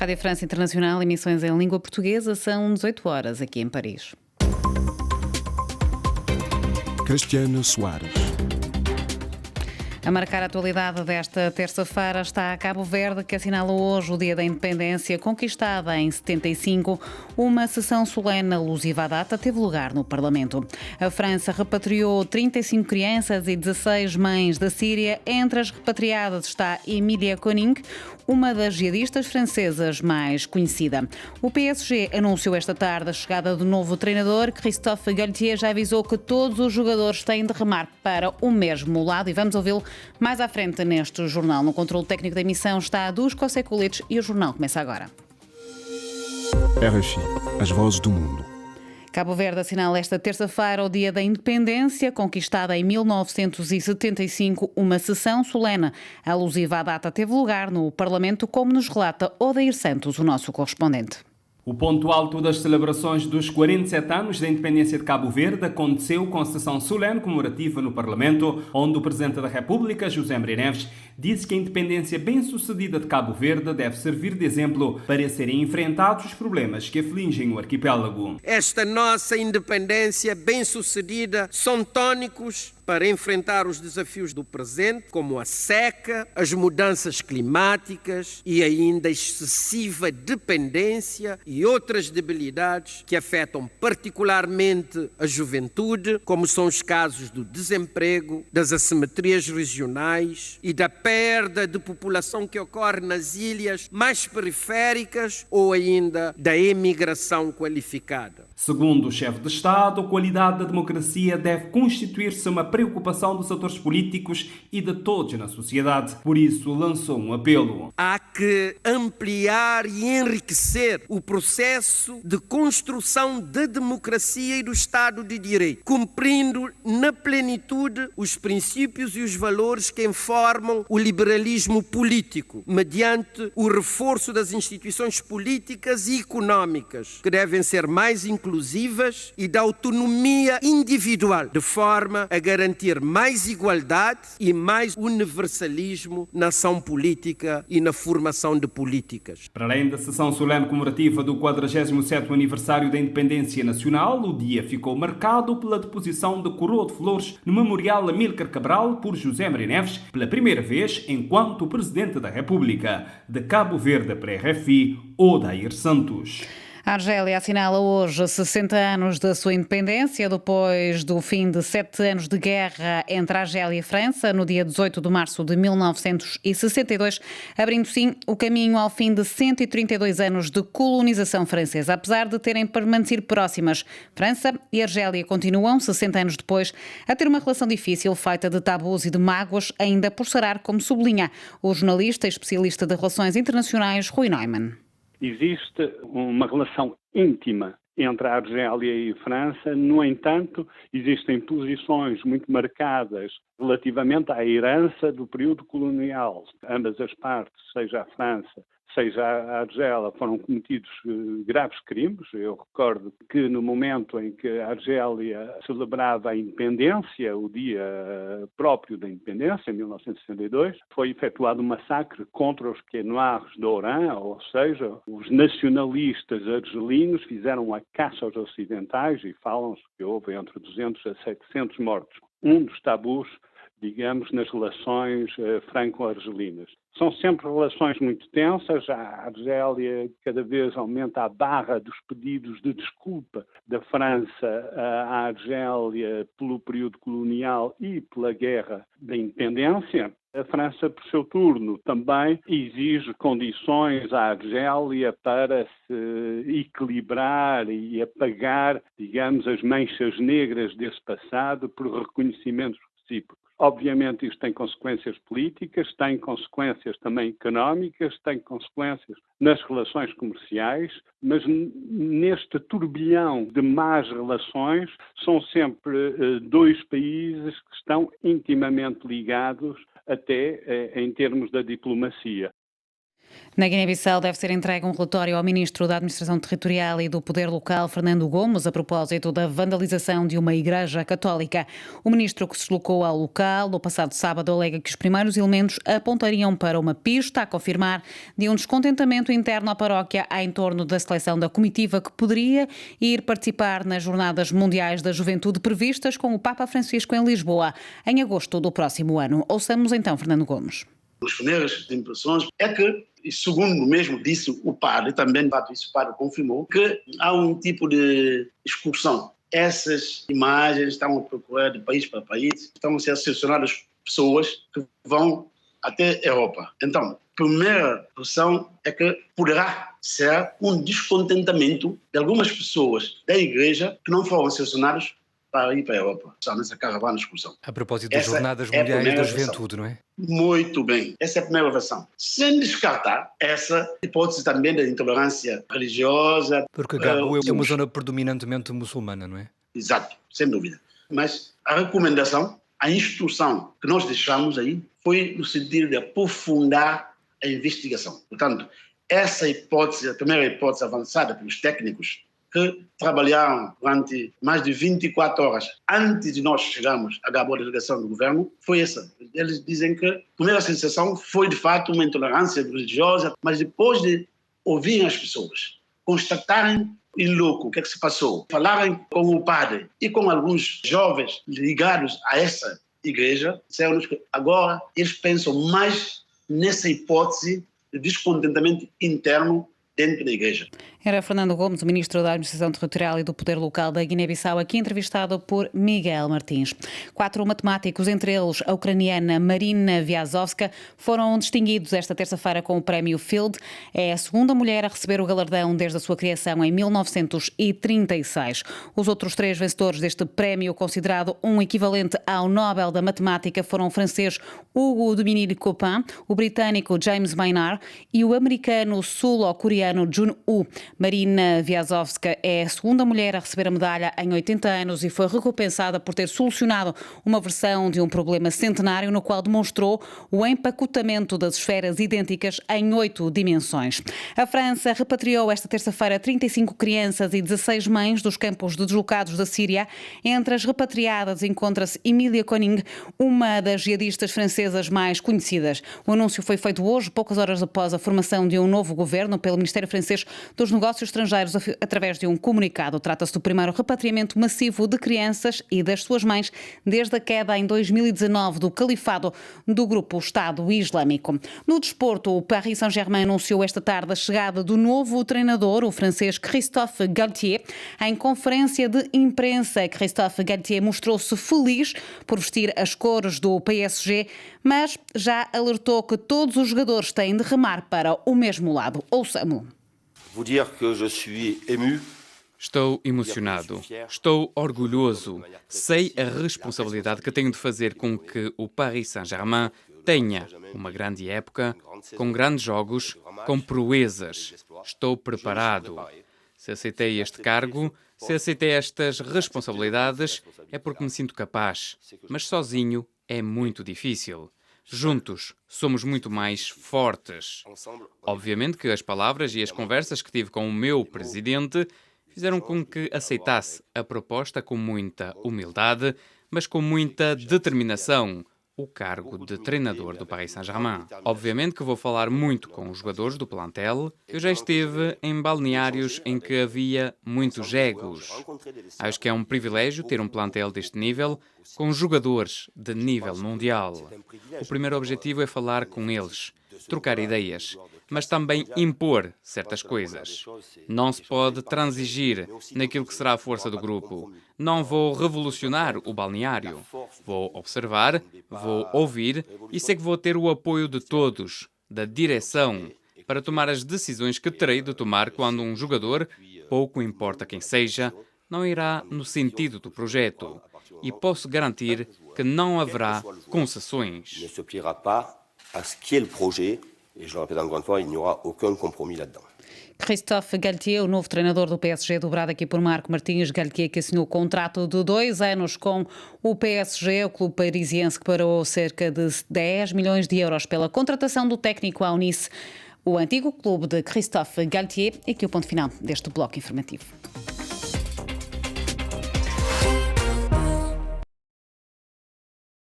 Rádio França Internacional, emissões em língua portuguesa, são 18 horas aqui em Paris. Cristiano Soares. A marcar a atualidade desta terça-feira está Cabo Verde, que assinala hoje o Dia da Independência, conquistada em 75. Uma sessão solene alusiva à data teve lugar no Parlamento. A França repatriou 35 crianças e 16 mães da Síria. Entre as repatriadas está Emilia Koning, uma das jihadistas francesas mais conhecida. O PSG anunciou esta tarde a chegada do novo treinador. Christophe Galtier já avisou que todos os jogadores têm de remar para o mesmo lado e vamos ouvi-lo mais à frente neste jornal. No controle técnico da emissão está Dusko Sekulic e o jornal começa agora. RFI, as vozes do mundo. Cabo Verde assinala esta terça-feira o Dia da Independência, conquistada em 1975. Uma sessão solene alusiva à data teve lugar no Parlamento, como nos relata Odair Santos, o nosso correspondente. O ponto alto das celebrações dos 47 anos da independência de Cabo Verde aconteceu com a sessão solene comemorativa no Parlamento, onde o Presidente da República, José Maria Neves, disse que a independência bem-sucedida de Cabo Verde deve servir de exemplo para serem enfrentados os problemas que afligem o arquipélago. Esta nossa independência bem-sucedida são tónicos para enfrentar os desafios do presente, como a seca, as mudanças climáticas e ainda a excessiva dependência e outras debilidades que afetam particularmente a juventude, como são os casos do desemprego, das assimetrias regionais e da perda de população que ocorre nas ilhas mais periféricas ou ainda da emigração qualificada. Segundo o chefe de Estado, a qualidade da democracia deve constituir-se uma preocupação dos atores políticos e de todos na sociedade. Por isso, lançou um apelo. Há que ampliar e enriquecer o processo de construção da democracia e do Estado de Direito, cumprindo na plenitude os princípios e os valores que informam o liberalismo político, mediante o reforço das instituições políticas e económicas, que devem ser mais inclusivas e da autonomia individual, de forma a garantir mais igualdade e mais universalismo na ação política e na formação de políticas. Para além da sessão solene comemorativa do 47º aniversário da Independência Nacional, o dia ficou marcado pela deposição de coroa de flores no Memorial Amílcar Cabral por José Maria Neves, pela primeira vez enquanto Presidente da República. De Cabo Verde para a RFI, Odair Santos. A Argélia assinala hoje 60 anos da sua independência, depois do fim de 7 anos de guerra entre a Argélia e a França, no dia 18 de março de 1962, abrindo sim o caminho ao fim de 132 anos de colonização francesa. Apesar de terem permanecido próximas, França e Argélia continuam, 60 anos depois, a ter uma relação difícil, feita de tabus e de mágoas, ainda por sarar, como sublinha o jornalista e especialista de relações internacionais, Rui Neumann. Existe uma relação íntima entre a Argélia e a França, no entanto, existem posições muito marcadas relativamente à herança do período colonial. Ambas as partes, seja a França, seja a Argélia, foram cometidos graves crimes. Eu recordo que no momento em que a Argélia celebrava a independência, o dia próprio da independência, em 1962, foi efetuado um massacre contra os Quenoirs d'Oran, ou seja, os nacionalistas argelinos fizeram a caça aos ocidentais e falam-se que houve entre 200 a 700 mortos. Um dos tabus, digamos, nas relações franco-argelinas. São sempre relações muito tensas. A Argélia cada vez aumenta a barra dos pedidos de desculpa da França à Argélia pelo período colonial e pela guerra da independência. A França, por seu turno, também exige condições à Argélia para se equilibrar e apagar, digamos, as manchas negras desse passado por reconhecimentos recíprocos. Obviamente isto tem consequências políticas, tem consequências também económicas, tem consequências nas relações comerciais, mas neste turbilhão de más relações são sempre dois países que estão intimamente ligados até em termos da diplomacia. Na Guiné-Bissau deve ser entregue um relatório ao Ministro da Administração Territorial e do Poder Local, Fernando Gomes, a propósito da vandalização de uma igreja católica. O ministro, que se deslocou ao local no passado sábado, alega que os primeiros elementos apontariam para uma pista a confirmar de um descontentamento interno à paróquia em torno da seleção da comitiva que poderia ir participar nas Jornadas Mundiais da Juventude previstas com o Papa Francisco em Lisboa, em agosto do próximo ano. Ouçamos então Fernando Gomes. As primeiras impressões é que, segundo mesmo disse o padre, também o padre confirmou, que há um tipo de excursão. Essas imagens estão a procurar de país para país, estão a ser selecionadas pessoas que vão até a Europa. Então, a primeira impressão é que poderá ser um descontentamento de algumas pessoas da igreja que não foram selecionadas para ir para a Europa, só nessa caravana de excursão. A propósito das Jornadas Mundiais da Juventude, não é? Muito bem. Essa é a primeira versão. Sem descartar essa hipótese também da intolerância religiosa. Porque Gabo é uma zona predominantemente muçulmana, não é? Exato, sem dúvida. Mas a recomendação, a instrução que nós deixamos aí foi no sentido de aprofundar a investigação. Portanto, essa hipótese, a primeira hipótese avançada pelos técnicos que trabalharam durante mais de 24 horas antes de nós chegarmos à Gabo, a delegação do governo, foi essa. Eles dizem que a primeira sensação foi, de fato, uma intolerância religiosa, mas depois de ouvirem as pessoas, constatarem em loco o que é que se passou, falarem com o padre e com alguns jovens ligados a essa igreja, disseram-nos que agora eles pensam mais nessa hipótese de descontentamento interno dentro da igreja. Era Fernando Gomes, o Ministro da Administração Territorial e do Poder Local da Guiné-Bissau, aqui entrevistado por Miguel Martins. 4 matemáticos, entre eles a ucraniana Marina Vyazovska, foram distinguidos esta terça-feira com o prémio Field. É a segunda mulher a receber o galardão desde a sua criação em 1936. Os outros 3 vencedores deste prémio, considerado um equivalente ao Nobel da Matemática, foram o francês Hugo Duminil-Copin, o britânico James Maynard e o americano sul-coreano Jun-Woo. Marina Vyazovska é a segunda mulher a receber a medalha em 80 anos e foi recompensada por ter solucionado uma versão de um problema centenário no qual demonstrou o empacotamento das esferas idênticas em 8 dimensões. A França repatriou esta terça-feira 35 crianças e 16 mães dos campos de deslocados da Síria. Entre as repatriadas encontra-se Emilia Koning, uma das jihadistas francesas mais conhecidas. O anúncio foi feito hoje, poucas horas após a formação de um novo governo pelo Ministério Francês dos Negócios Estrangeiros, através de um comunicado. Trata-se do primeiro repatriamento massivo de crianças e das suas mães desde a queda em 2019 do califado do grupo Estado Islâmico. No desporto, o Paris Saint-Germain anunciou esta tarde a chegada do novo treinador, o francês Christophe Galtier. Em conferência de imprensa, Christophe Galtier mostrou-se feliz por vestir as cores do PSG, mas já alertou que todos os jogadores têm de remar para o mesmo lado. Ouçamo. Estou emocionado, estou orgulhoso, sei a responsabilidade que tenho de fazer com que o Paris Saint-Germain tenha uma grande época, com grandes jogos, com proezas. Estou preparado. Se aceitei este cargo, se aceitei estas responsabilidades, é porque me sinto capaz, mas sozinho é muito difícil. Juntos, somos muito mais fortes. Obviamente que as palavras e as conversas que tive com o meu presidente fizeram com que aceitasse a proposta com muita humildade, mas com muita determinação, o cargo de treinador do Paris Saint-Germain. Obviamente que vou falar muito com os jogadores do plantel. Eu já esteve em balneários em que havia muitos egos. Acho que é um privilégio ter um plantel deste nível, com jogadores de nível mundial. O primeiro objetivo é falar com eles, trocar ideias, mas também impor certas coisas. Não se pode transigir naquilo que será a força do grupo. Não vou revolucionar o balneário. Vou observar, vou ouvir e sei que vou ter o apoio de todos, da direção, para tomar as decisões que terei de tomar quando um jogador, pouco importa quem seja, não irá no sentido do projeto. E posso garantir que não haverá concessões. Et je le répète encore une fois, il n'y aura aucun compromis là-dedans. Christophe Galtier, o novo treinador do PSG, dobrado aqui por Marco Martins. Galtier, que assinou contrato de 2 anos com o PSG, o clube parisiense, que pagou cerca de 10 milhões de euros pela contratação do técnico ao Nice. o antigo clube de Christophe Galtier, e aqui o ponto final deste bloco informativo.